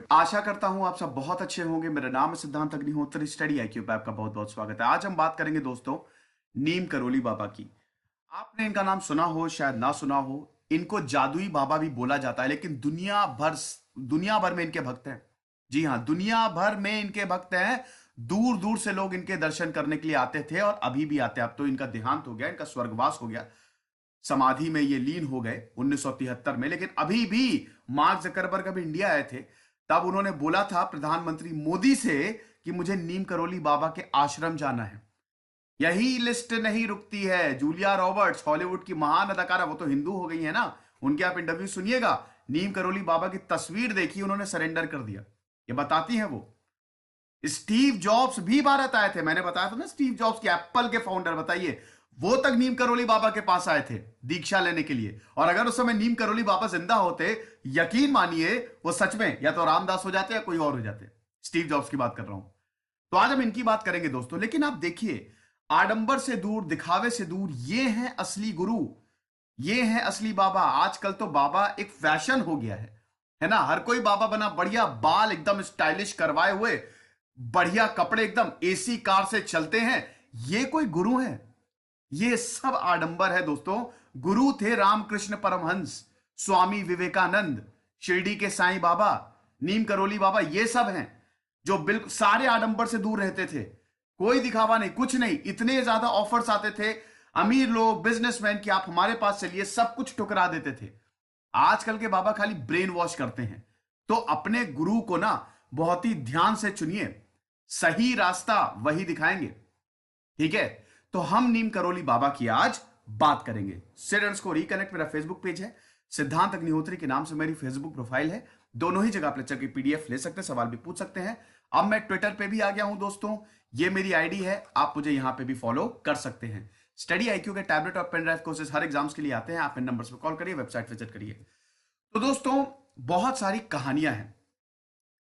आशा करता हूं आप सब बहुत अच्छे होंगे। मेरा नाम है सिद्धांत अग्निहोत्री। स्टडी आईक्यू पे आपका बहुत बहुत स्वागत है। आज हम बात करेंगे दोस्तों नीम करोली बाबा की। आपने इनका नाम सुना हो, शायद ना सुना हो। इनको जादुई बाबा भी बोला जाता है, लेकिन दुनिया भर में इनके भक्त हैं। जी हाँ, दुनिया भर में इनके भक्त हैं। दूर दूर से लोग इनके दर्शन करने के लिए आते थे और अभी भी आते हैं। अब तो इनका देहांत हो गया, इनका स्वर्गवास हो गया, समाधि में ये लीन हो गए 1973 में। लेकिन अभी भी मार्क जकरबर्ग अभी इंडिया आए थे, तब उन्होंने बोला था प्रधानमंत्री मोदी से कि मुझे नीम करोली बाबा के आश्रम जाना है। यही लिस्ट नहीं रुकती है। जूलिया रॉबर्ट्स, हॉलीवुड की महान अदाकारा, वो तो हिंदू हो गई है ना, उनके आप इंटरव्यू सुनिएगा। नीम करोली बाबा की तस्वीर देखी, उन्होंने सरेंडर कर दिया। ये बताती हैं वो। स्टीव जॉब्स भी भारत आए थे। मैंने बताया था ना, स्टीव जॉब्स की एप्पल के फाउंडर, बताइए, वो तक नीम करोली बाबा के पास आए थे दीक्षा लेने के लिए। और अगर उस समय नीम करोली बाबा जिंदा होते, यकीन मानिए वो सच में या तो रामदास हो जाते या कोई और हो जाते। स्टीव जॉब्स की बात कर रहा हूं। तो आज हम इनकी बात करेंगे दोस्तों। लेकिन आप देखिए, आडंबर से दूर, दिखावे से दूर, ये हैं असली गुरु, ये हैं असली बाबा। आजकल तो बाबा एक फैशन हो गया है ना। हर कोई बाबा बना, बढ़िया बाल एकदम स्टाइलिश करवाए हुए, बढ़िया कपड़े, एकदम एसी कार से चलते हैं। ये कोई गुरु हैं? ये सब आडंबर है दोस्तों। गुरु थे रामकृष्ण परमहंस, स्वामी विवेकानंद, शिरडी के साईं बाबा, नीम करोली बाबा, ये सब हैं जो बिल्कुल सारे आडंबर से दूर रहते थे। कोई दिखावा नहीं, कुछ नहीं। इतने ज्यादा ऑफर्स आते थे अमीर लोग, बिजनेसमैन, कि आप हमारे पास चलिए, सब कुछ ठुकरा देते थे। आजकल के बाबा खाली ब्रेन वॉश करते हैं। तो अपने गुरु को ना बहुत ही ध्यान से चुनिए, सही रास्ता वही दिखाएंगे। ठीक है, तो हम नीम करोली बाबा की आज बात करेंगे। स्टूडेंट्स को रिकनेक्ट, मेरा फेसबुक पेज है, सिद्धांत अग्निहोत्री के नाम से मेरी फेसबुक प्रोफाइल है। दोनों ही जगह आप लेक्चर की पीडीएफ ले सकते हैं, सवाल भी पूछ सकते हैं। अब मैं ट्विटर पे भी आ गया हूं दोस्तों, ये मेरी आईडी है, आप मुझे यहां पे भी फॉलो कर सकते हैं। स्टडी आईक्यू के टैबलेट और पेन ड्राइव कोर्सेज हर एग्जाम्स के लिए आते हैं। आप इन नंबर्स पर कॉल करिए, वेबसाइट विजिट करिए। तो दोस्तों, बहुत सारी कहानियां हैं।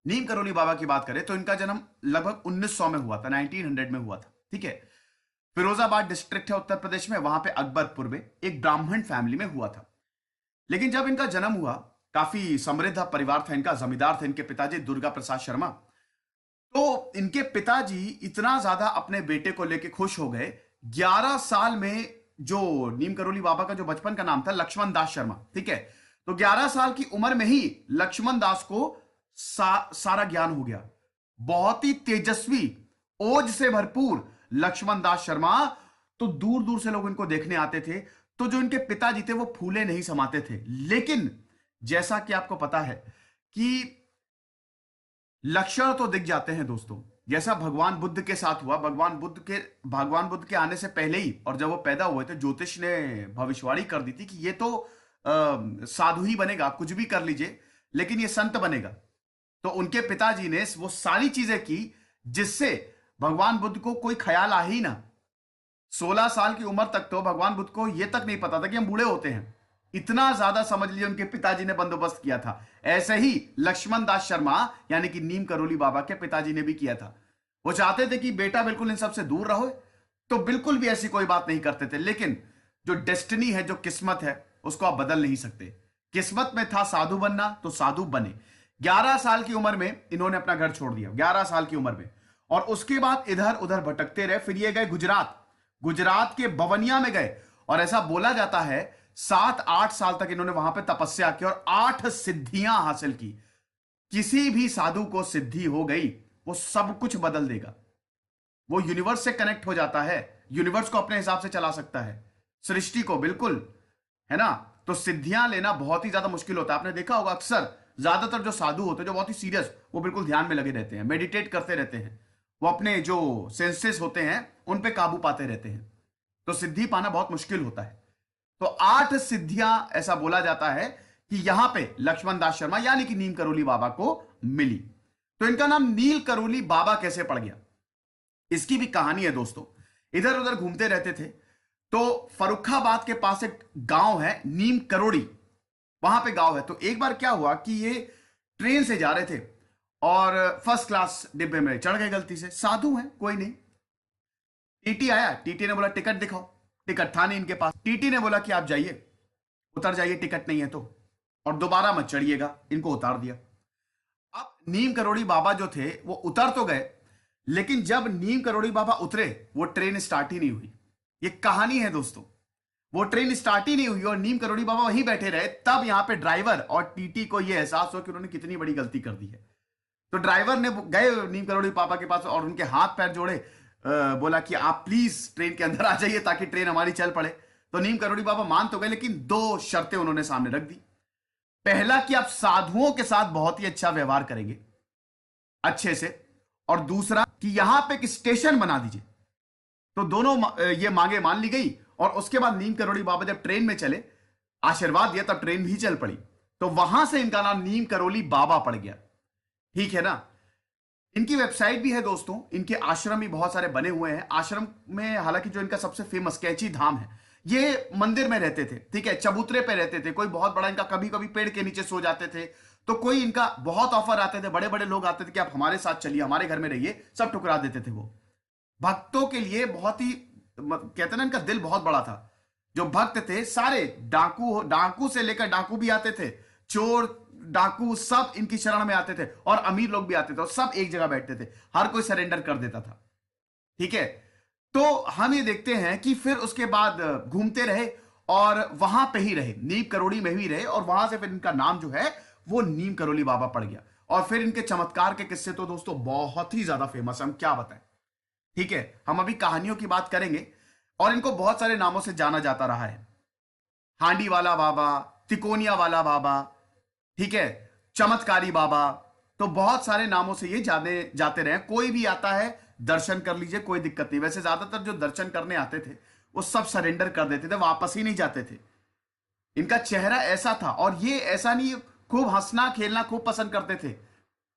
नीम करोली बाबा की बात करें तो इनका जन्म लगभग 1900 में हुआ था, 1900 में हुआ था। ठीक है, फिरोजाबाद डिस्ट्रिक्ट है उत्तर प्रदेश में, वहां पे अकबरपुर में एक ब्राह्मण फैमिली में हुआ था। लेकिन जब इनका जन्म हुआ, काफी समृद्ध परिवार था इनका, जमींदार थे इनके पिताजी दुर्गा प्रसाद शर्मा। तो इनके पिताजी इतना ज्यादा अपने बेटे को लेके खुश हो गए। 11 साल में, जो नीम करोली बाबा का जो बचपन का नाम था लक्ष्मण दास शर्मा, ठीक है, तो 11 साल की उम्र में ही लक्ष्मण दास को सारा ज्ञान हो गया। बहुत ही तेजस्वी, ओज से भरपूर लक्ष्मण दास शर्मा। तो दूर दूर से लोग इनको देखने आते थे। तो जो इनके पिताजी थे वो फूले नहीं समाते थे। लेकिन जैसा कि आपको पता है कि लक्षण तो दिख जाते हैं दोस्तों, जैसा भगवान बुद्ध के साथ हुआ। भगवान बुद्ध के आने से पहले ही, और जब वो पैदा हुए थे, ज्योतिष ने भविष्यवाणी कर दी थी कि ये तो साधु ही बनेगा, आप कुछ भी कर लीजिए, लेकिन ये संत बनेगा। तो उनके पिताजी ने वो सारी चीजें की जिससे भगवान बुद्ध को कोई ख्याल आ ही ना। 16 साल की उम्र तक तो भगवान बुद्ध को यह तक नहीं पता था कि हम बूढ़े होते हैं। इतना ज्यादा समझ लीजिए उनके पिताजी ने बंदोबस्त किया था। ऐसे ही लक्ष्मण दास शर्मा यानी कि नीम करोली बाबा के पिताजी ने भी किया था। वो चाहते थे कि बेटा बिल्कुल इन सबसे दूर रहो, तो बिल्कुल भी ऐसी कोई बात नहीं करते थे। लेकिन जो डेस्टिनी है, जो किस्मत है, उसको आप बदल नहीं सकते। किस्मत में था साधु बनना, तो साधु बने। 11 साल की उम्र में इन्होंने अपना घर छोड़ दिया, 11 साल की उम्र में। और उसके बाद इधर उधर भटकते रहे। फिर ये गए गुजरात, गुजरात के बवनिया में गए। और ऐसा बोला जाता है 7-8 साल तक इन्होंने वहां पे तपस्या की और 8 सिद्धियां हासिल की। किसी भी साधु को सिद्धि हो गई, वो सब कुछ बदल देगा। वो यूनिवर्स से कनेक्ट हो जाता है, यूनिवर्स को अपने हिसाब से चला सकता है, सृष्टि को, बिल्कुल, है ना। तो सिद्धियां लेना बहुत ही ज्यादा मुश्किल होता है। आपने देखा होगा अक्सर ज्यादातर जो साधु होते हैं, जो बहुत ही सीरियस, वो बिल्कुल ध्यान में लगे रहते हैं, मेडिटेट करते रहते हैं। वो अपने जो सेंसेस होते हैं उन पे काबू पाते रहते हैं। तो सिद्धि पाना बहुत मुश्किल होता है। तो 8 सिद्धियां, ऐसा बोला जाता है कि यहां पे लक्ष्मण दास शर्मा यानी कि नीम करोली बाबा को मिली। तो इनका नाम नील करोली बाबा कैसे पड़ गया, इसकी भी कहानी है दोस्तों। इधर उधर घूमते रहते थे, तो फर्रुखाबाद के पास एक गांव है नीम करोड़ी, वहां पे गांव है। तो एक बार क्या हुआ कि ये ट्रेन से जा रहे थे और फर्स्ट क्लास डिब्बे में चढ़ गए गलती से। साधु हैं, कोई नहीं। टीटी आया, टीटी ने बोला टिकट दिखाओ। टिकट था नहीं इनके पास। टीटी ने बोला कि आप जाइए, उतर जाइए, टिकट नहीं है तो, और दोबारा मत चढ़िएगा। इनको उतार दिया। अब नीम करोड़ी बाबा जो थे वो उतर तो गए, लेकिन जब नीम करोड़ी बाबा उतरे वो ट्रेन स्टार्ट ही नहीं हुई। ये कहानी है दोस्तों, वो ट्रेन स्टार्ट ही नहीं हुई और नीम करोड़ी बाबा वहीं बैठे रहे। तब यहां पे ड्राइवर और टीटी को ये एहसास हो कि उन्होंने कितनी बड़ी गलती कर दी है। तो ड्राइवर ने गए नीम करोड़ी पापा के पास और उनके हाथ पैर जोड़े, बोला कि आप प्लीज ट्रेन के अंदर आ जाइए ताकि ट्रेन हमारी चल पड़े। तो नीम करोड़ी बाबा मान तो गए, लेकिन दो शर्तें उन्होंने सामने रख दी। पहला कि आप साधुओं के साथ बहुत ही अच्छा व्यवहार करेंगे, अच्छे से, और दूसरा कि यहां पे एक स्टेशन बना दीजिए। तो दोनों ये मांगे मान ली गई और उसके बाद नीम करोड़ी बाबा जब ट्रेन में चले, आशीर्वाद दिया, तब ट्रेन भी चल पड़ी। तो वहां से इनका नाम नीम करोली बाबा पड़ गया। ठीक है ना। इनकी वेबसाइट भी है दोस्तों, इनके आश्रम भी बहुत सारे बने हुए हैं। आश्रम में हालांकि जो इनका सबसे फेमस कैंची धाम है, ये मंदिर में रहते थे, ठीक है, चबूतरे पे रहते थे। कोई बहुत बड़ा इनका, कभी कभी पेड़ के नीचे सो जाते थे। तो कोई इनका बहुत ऑफर आते थे, बड़े बड़े लोग आते थे कि आप हमारे साथ चलिए, हमारे घर में रहिए, सब ठुकरा देते थे वो। भक्तों के लिए बहुत ही कहते ना, इनका दिल बहुत बड़ा था। जो भक्त थे सारे, डाकू डाकू से लेकर, डाकू भी आते थे, चोर डाकू सब इनकी शरण में आते थे, और अमीर लोग भी आते थे, और सब एक जगह बैठते थे। हर कोई सरेंडर कर देता था। ठीक है। तो हम ये देखते हैं कि फिर उसके बाद घूमते रहे और वहां पे ही रहे, नीम करोड़ी में ही रहे, और वहां से फिर इनका नाम जो है वो नीम करोली बाबा पड़ गया। और फिर इनके चमत्कार के किस्से तो दोस्तों बहुत ही ज्यादा फेमस है, हम क्या बताएं। ठीक है, हम अभी कहानियों की बात करेंगे। और इनको बहुत सारे नामों से जाना जाता रहा है। हांडी वाला बाबा, तिकोनिया वाला बाबा, ठीक है, चमत्कारी बाबा। तो बहुत सारे नामों से ये जाने जाते रहे। कोई भी आता है दर्शन कर लीजिए, कोई दिक्कत नहीं। वैसे ज्यादातर जो दर्शन करने आते थे वो सब सरेंडर कर देते थे, वापस ही नहीं जाते थे। इनका चेहरा ऐसा था, और ये ऐसा नहीं, खूब हंसना खेलना खूब पसंद करते थे।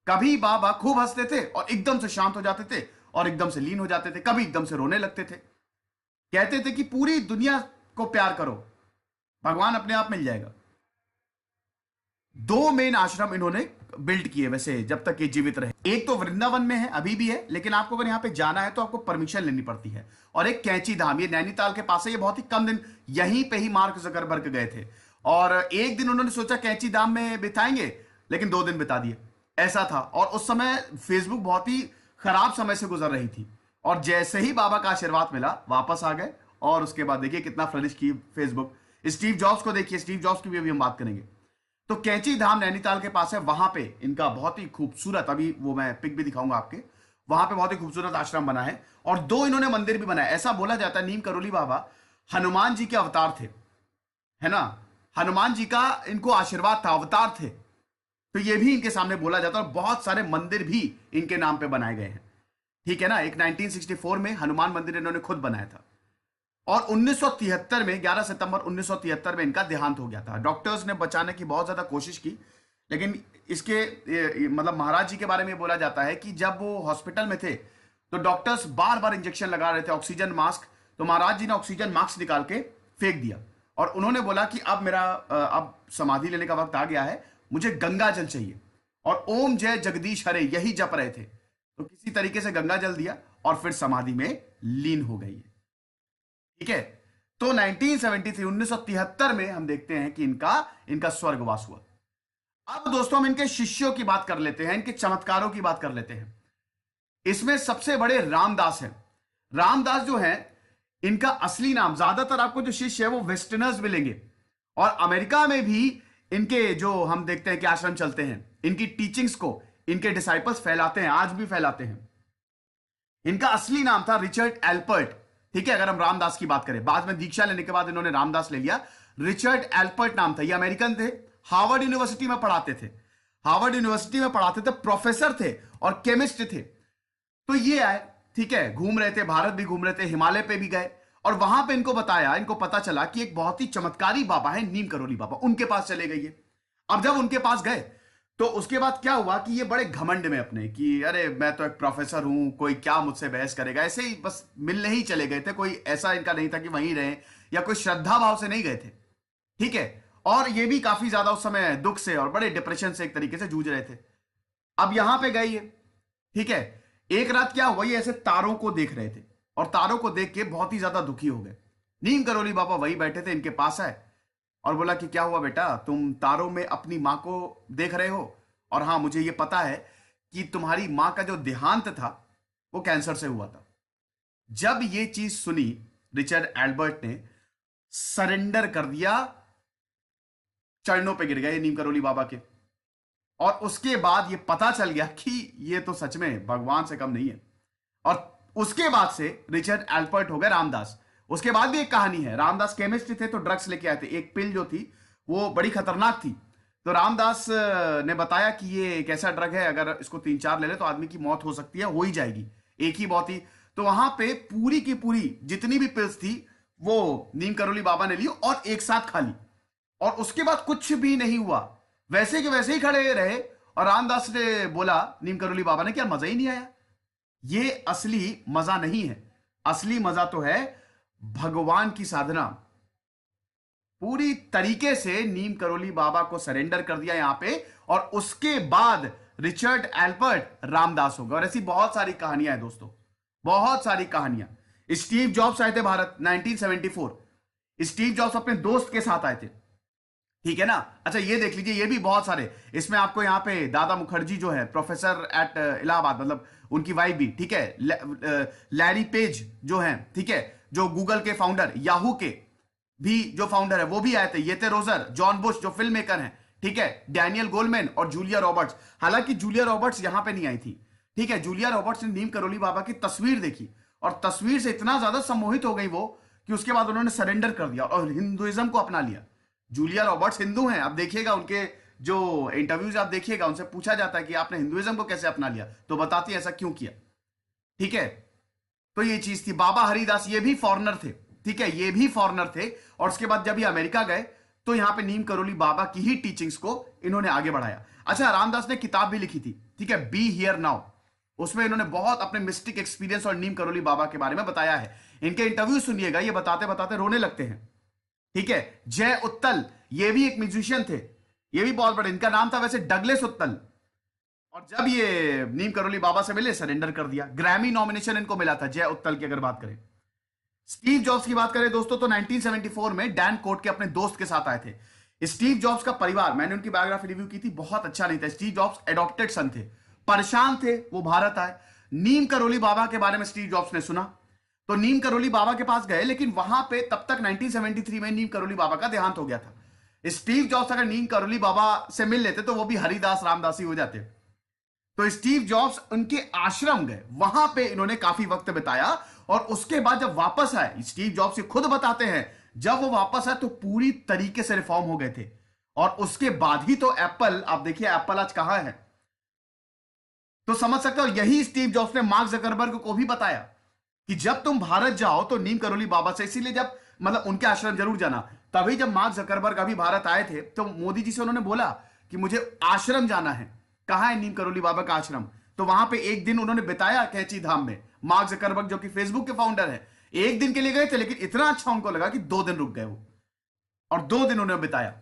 कभी बाबा खूब हंसते थे और एकदम से शांत हो जाते थे, और एकदम से लीन हो जाते थे, कभी एकदम से रोने लगते थे। कहते थे कि पूरी दुनिया को प्यार करो, भगवान अपने आप मिल जाएगा। दो मेन आश्रम इन्होंने बिल्ड किए वैसे, जब तक ये जीवित रहे। एक तो वृंदावन में है, अभी भी है, लेकिन आपको अगर यहां पे जाना है तो आपको परमिशन लेनी पड़ती है। और एक कैंची धाम, ये नैनीताल के पास है। ये बहुत ही कम दिन यहीं पे ही मार्क जकरबर्ग गए थे, और एक दिन उन्होंने सोचा कैंची धाम में बिताएंगे, लेकिन 2 दिन बिता दिए, ऐसा था। और उस समय फेसबुक बहुत ही खराब समय से गुजर रही थी, और जैसे ही बाबा का आशीर्वाद मिला वापस आ गए। और उसके बाद देखिए कितना फ्लरिश की फेसबुक। स्टीव जॉब्स को देखिए, स्टीव जॉब्स की भी अभी हम बात करेंगे। तो कैंची धाम नैनीताल के पास है, वहां पे इनका बहुत ही खूबसूरत, अभी वो मैं पिक भी दिखाऊंगा आपके, वहां पे बहुत ही खूबसूरत आश्रम बना है। और 2 इन्होंने मंदिर भी बनाए। ऐसा बोला जाता है नीम करोली बाबा हनुमान जी के अवतार थे, है ना। हनुमान जी का इनको आशीर्वाद था, अवतार थे। तो ये भी इनके सामने बोला जाता है, और बहुत सारे मंदिर भी इनके नाम पे बनाए गए हैं। ठीक है ना। एक 1964 में हनुमान मंदिर इन्होंने खुद बनाया था, और 1973 में 11 सितंबर 1973 में इनका देहांत हो गया था। डॉक्टर्स ने बचाने की बहुत ज्यादा कोशिश की, लेकिन इसके मतलब महाराज जी के बारे में बोला जाता है कि जब वो हॉस्पिटल में थे तो डॉक्टर्स बार बार इंजेक्शन लगा रहे थे, ऑक्सीजन मास्क। तो महाराज जी ने ऑक्सीजन मास्क निकाल के फेंक दिया, और उन्होंने बोला कि अब मेरा अब समाधि लेने का वक्त आ गया है, मुझे गंगा जल चाहिए। और ओम जय जगदीश हरे यही जप रहे थे। तो किसी तरीके से गंगा जल दिया और फिर समाधि में लीन हो गई है। ठीक है। तो 1973 1973 में हम देखते हैं कि इनका इनका स्वर्गवास हुआ। अब दोस्तों हम इनके शिष्यों की बात कर लेते हैं, इनके चमत्कारों की बात कर लेते हैं। इसमें सबसे बड़े रामदास हैं। रामदास जो है, इनका असली नाम, ज्यादातर आपको जो शिष्य है वो वेस्टर्नर्स मिलेंगे, और अमेरिका में भी इनके जो हम देखते हैं कि आश्रम चलते हैं, इनकी टीचिंग्स को इनके डिसाइपल्स फैलाते हैं, आज भी फैलाते हैं। इनका असली नाम था रिचर्ड एल्पर्ट। ठीक है, अगर हम रामदास की बात करें, बाद में दीक्षा लेने के बाद इन्होंने रामदास ले लिया। रिचर्ड एल्पर्ट नाम था। ये अमेरिकन थे, हार्वर्ड यूनिवर्सिटी में पढ़ाते थे, हार्वर्ड यूनिवर्सिटी में पढ़ाते थे, प्रोफेसर थे और केमिस्ट थे। तो ये आए, ठीक है, घूम रहे थे, भारत भी घूम रहे थे, हिमालय पे भी गए, और वहां पे इनको बताया, इनको पता चला कि एक बहुत ही चमत्कारी बाबा है नीम करोली बाबा, उनके पास चले गए। अब जब उनके पास गए तो उसके बाद क्या हुआ कि ये बड़े घमंड में अपने कि अरे मैं तो एक प्रोफेसर हूं, कोई क्या मुझसे बहस करेगा, ऐसे ही बस मिलने ही चले गए थे। कोई ऐसा इनका नहीं था कि वहीं रहे, या कोई श्रद्धा भाव से नहीं गए थे। ठीक है। और ये भी काफी ज्यादा उस समय दुख से और बड़े डिप्रेशन से एक तरीके से जूझ रहे थे। अब यहां पे गए ये, ठीक है। एक रात क्या हुआ, ये ऐसे तारों को देख रहे थे, और तारों को देख के बहुत ही ज्यादा दुखी हो गए। नीम करोली बाबा वही बैठे थे, इनके पास आए और बोला कि क्या हुआ बेटा, तुम तारों में अपनी मां को देख रहे हो और हाँ, मुझे ये पता है कि तुम्हारी मां का जो देहांत था वो कैंसर से हुआ था। जब ये चीज सुनी, रिचर्ड एल्बर्ट ने सरेंडर कर दिया, चरणों पे गिर गए नीम करोली बाबा के। और उसके बाद ये पता चल गया कि ये तो सच में भगवान से कम नहीं है। और उसके बाद से रिचर्ड एल्बर्ट हो गए रामदास। उसके बाद भी एक कहानी है, रामदास केमिस्ट थे तो ड्रग्स लेके आए थे, एक पिल जो थी वो बड़ी खतरनाक थी। तो रामदास ने बताया कि ये एक ऐसा ड्रग है, अगर इसको 3-4 ले ले तो आदमी की मौत हो सकती है, हो ही जाएगी, एक ही मौत ही। तो वहां पे पूरी की पूरी जितनी भी पिल्स थी वो नीम करोली बाबा ने ली और एक साथ खा ली। और उसके बाद कुछ भी नहीं हुआ, वैसे के वैसे ही खड़े रहे। और रामदास ने बोला नीम करोली बाबा ने, क्या मजा ही नहीं आया? ये असली मजा नहीं है। असली मजा तो है भगवान की साधना। पूरी तरीके से नीम करोली बाबा को सरेंडर कर दिया यहां पे, और उसके बाद रिचर्ड एल्बर्ट रामदास हो गए। और ऐसी बहुत सारी कहानियां हैं दोस्तों, बहुत सारी कहानियां। स्टीव जॉब्स आए थे भारत 1974। स्टीव जॉब्स अपने दोस्त के साथ आए थे, ठीक है ना। अच्छा ये देख लीजिए, ये भी बहुत सारे, इसमें आपको यहाँ पे दादा मुखर्जी जो है प्रोफेसर एट इलाहाबाद, मतलब उनकी वाइफ भी, ठीक है। लैरी पेज जो है, ठीक है, जो गूगल के फाउंडर, याहू के भी जो फाउंडर है, वो भी आए थे। येते रोजर, जॉन बुश जो फिल्म मेकर हैं, ठीक है, डैनियल गोलमैन और जूलिया रॉबर्ट्स। हालांकि जूलिया रॉबर्ट्स यहां पे नहीं आई थी, ठीक है। जूलिया रॉबर्ट्स ने नीम करोली बाबा की तस्वीर देखी और तस्वीर से इतना ज्यादा सम्मोहित हो गई वो कि उसके बाद उन्होंने सरेंडर कर दिया और हिंदुइज्म को अपना लिया। जूलिया रॉबर्ट्स हिंदू हैं, आप देखिएगा उनके जो इंटरव्यूज आप देखिएगा, उनसे पूछा जाता है कि आपने हिंदुइज्म को कैसे अपना लिया, तो बताती है ऐसा क्यों किया, ठीक है। तो ये चीज थी। बाबा हरिदास ये भी फॉरेनर थे, ठीक है, ये भी फॉरेनर थे। और उसके बाद जब ये अमेरिका गए तो यहां पे नीम करोली बाबा की ही टीचिंग्स को इन्होंने आगे बढ़ाया। अच्छा, रामदास ने किताब भी लिखी थी, ठीक है, बी हियर नाउ। उसमें इन्होंने बहुत अपने मिस्टिक एक्सपीरियंस और नीम करोली बाबा के बारे में बताया है। इनके इंटरव्यू सुनिएगा, ये बताते बताते रोने लगते हैं, ठीक है। जय उत्तल ये भी एक म्यूजिशियन थे, ये भी बहुत बड़े, इनका नाम था वैसे डगलेस उत्तल। और जब ये नीम करोली बाबा से मिले, सरेंडर कर दिया। ग्रैमी नॉमिनेशन इनको मिला था, जय उत्तल की अगर बात करें। स्टीव जॉब्स की बात करें दोस्तों तो 1974 में डैन कोट के अपने दोस्त के साथ आए थे। स्टीव जॉब्स का परिवार, मैंने उनकी बायोग्राफी रिव्यू की थी, बहुत अच्छा नहीं था। स्टीव जॉब्स एडॉप्टेड सन थे, परेशान थे, वो भारत आए। नीम करोली बाबा के बारे में स्टीव जॉब्स ने सुना तो नीम करोली बाबा के पास गए, लेकिन वहां पे तब तक 1973 में नीम करोली बाबा का देहांत हो गया था। स्टीव जॉब्स अगर नीम करोली बाबा से मिल लेते तो वो भी हरिदास रामदासी हो जाते। तो स्टीव जॉब्स उनके आश्रम गए, वहां पे इन्होंने काफी वक्त बिताया। और उसके बाद जब वापस आए, स्टीव जॉब्स ये खुद बताते हैं, जब वो वापस आए तो पूरी तरीके से रिफॉर्म हो गए थे। और उसके बाद ही तो एप्पल, आप देखिए एप्पल आज कहां है, तो समझ सकते हो। यही स्टीव जॉब्स ने मार्क जकरबर्ग को भी बताया कि जब तुम भारत जाओ तो नीम करोली बाबा से, इसीलिए जब मतलब उनके आश्रम जरूर जाना। तभी जब मार्क जकरबर्ग अभी भारत आए थे तो मोदी जी से उन्होंने बोला कि मुझे आश्रम जाना है। कहां है नीम करोली बाबा का आश्रम? तो वहां पे एक दिन उन्होंने बिताया कैची धाम में। मार्क जकरबर्ग जो कि फेसबुक के फाउंडर है, एक दिन के लिए गए थे, लेकिन इतना अच्छा उनको लगा कि 2 दिन रुक गए वो, और 2 दिन उन्होंने बिताया।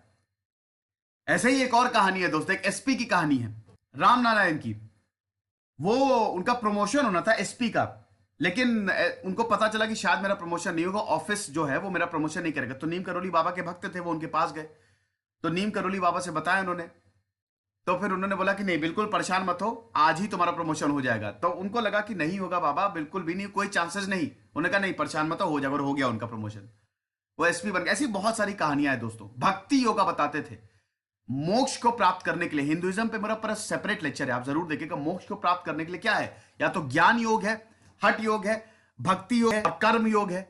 ऐसे ही एक और कहानी है दोस्तों, एक एसपी की कहानी है, राम नारायण की। वो उनका प्रमोशन होना था एसपी का, लेकिन उनको पता चला कि शायद मेरा प्रमोशन नहीं होगा, ऑफिस जो है वो मेरा प्रमोशन नहीं करेगा। तो नीम करोली बाबा के भक्त थे, वो उनके पास गए। तो नीम करोली बाबा से बताया उन्होंने, तो फिर उन्होंने बोला कि नहीं, बिल्कुल परेशान मत हो, आज ही तुम्हारा प्रमोशन हो जाएगा। तो उनको लगा कि नहीं होगा बाबा, बिल्कुल भी नहीं, कोई चांसेस नहीं। उन्होंने कहा नहीं, परेशान मत हो जाएगा, और हो गया उनका प्रमोशन, वो एसपी बन गए। ऐसी बहुत सारी कहानियां हैं दोस्तों। भक्ति योगा बताते थे, मोक्ष को प्राप्त करने के लिए, हिंदुइज्म पे मेरा पूरा सेपरेट लेक्चर है, आप जरूर देखिएगा। मोक्ष को प्राप्त करने के लिए क्या है, या तो ज्ञान योग है, हठ योग है, भक्ति योग है और कर्म योग है।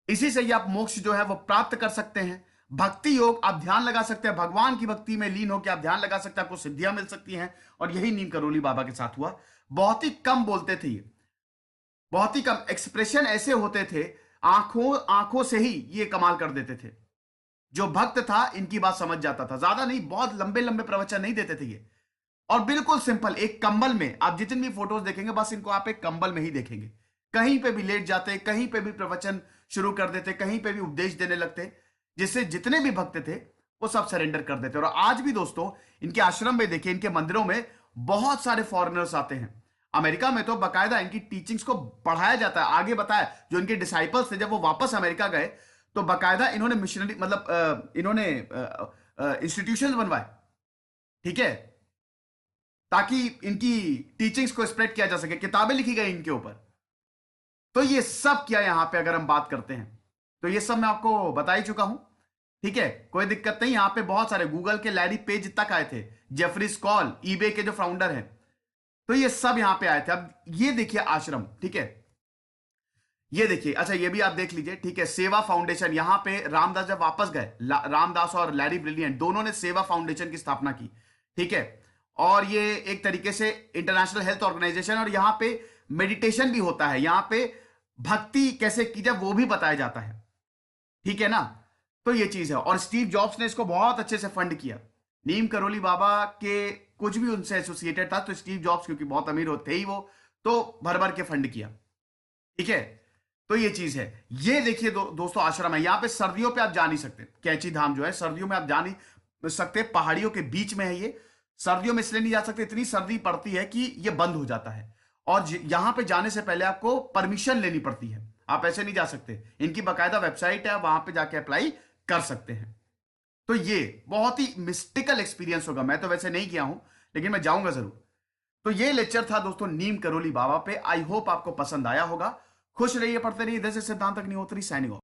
इसी से ही आप मोक्ष जो है वो प्राप्त कर सकते हैं। भक्ति योग, आप ध्यान लगा सकते हैं, भगवान की भक्ति में लीन होकर आप ध्यान लगा सकते हैं, आपको सिद्धियां मिल सकती हैं। और यही नीम करोली बाबा के साथ हुआ। बहुत ही कम बोलते थे ये, बहुत ही कम, एक्सप्रेशन ऐसे होते थे, आंखों आंखों से ही ये कमाल कर देते थे। जो भक्त था इनकी बात समझ जाता था, ज्यादा नहीं, बहुत लंबे लंबे प्रवचन नहीं देते थे ये। और बिल्कुल सिंपल, एक कंबल में, आप जितनी भी फोटोज देखेंगे बस इनको आप एक कंबल में ही देखेंगे। कहीं पे भी लेट जाते, कहीं पे भी प्रवचन शुरू कर देते, कहीं पे भी उपदेश देने लगते, जिससे जितने भी भक्त थे वो सब सरेंडर कर देते। और आज भी दोस्तों इनके आश्रम में देखिए, इनके मंदिरों में बहुत सारे फॉरेनर्स आते हैं। अमेरिका में तो बाकायदा इनकी टीचिंग्स को पढ़ाया जाता है, आगे बताया। जो इनके डिसाइपल्स थे, जब वो वापस अमेरिका गए तो बाकायदा इन्होंने मिशनरी, मतलब इन्होंने इंस्टीट्यूशन बनवाए, ठीक है। ताकि इनकी टीचिंग्स को स्प्रेड किया जा सके, किताबें लिखी गई इनके ऊपर। तो ये सब क्या यहां पे अगर हम बात करते हैं तो ये सब मैं आपको बता ही चुका हूं। ठीक है, कोई दिक्कत नहीं। यहां पे बहुत सारे गूगल के लैरी पेज तक आए थे, जेफरी स्कॉल, ईबे के जो फाउंडर हैं, तो ये सब यहां पे आए थे। अब ये देखिए आश्रम, ठीक है, ये देखिए, अच्छा ये भी आप देख लीजिए, ठीक है, सेवा फाउंडेशन। यहां पे रामदास जब वापस गए, रामदास और लैरी ब्रिलियंट दोनों ने सेवा फाउंडेशन की स्थापना की, ठीक है। और ये एक तरीके से इंटरनेशनल हेल्थ ऑर्गेनाइजेशन, और यहां पे मेडिटेशन भी होता है, यहां पे भक्ति कैसे की जाए वो भी बताया जाता है, ठीक है ना। तो ये चीज है, और स्टीव जॉब्स ने इसको बहुत अच्छे से फंड किया। नीम करोली बाबा के कुछ भी उनसे एसोसिएटेड था तो स्टीव जॉब्स, क्योंकि बहुत अमीर होते ही वो, तो भर भर के फंड किया, ठीक है। तो ये चीज है। ये देखिए दोस्तों आश्रम है, यहां पे सर्दियों पे आप जा नहीं सकते, कैंची धाम जो है सर्दियों में आप जा नहीं सकते, पहाड़ियों के बीच में है ये। सर्दियों में इसलिए नहीं जा सकते, इतनी सर्दी पड़ती है कि ये बंद हो जाता है, और यहां पे जाने से पहले आपको परमिशन लेनी पड़ती है, आप ऐसे नहीं जा सकते। इनकी बाकायदा वेबसाइट है, वहां पे जाके अप्लाई कर सकते हैं। तो ये बहुत ही मिस्टिकल एक्सपीरियंस होगा, मैं तो वैसे नहीं किया हूं लेकिन मैं जाऊंगा जरूर। तो ये लेक्चर था दोस्तों नीम करोली बाबा पे। आई होप आपको पसंद आया होगा। खुश रहिए, पढ़ते रहिए। इधर से सिद्धांत अग्निहोत्री साइनिंग ऑफ।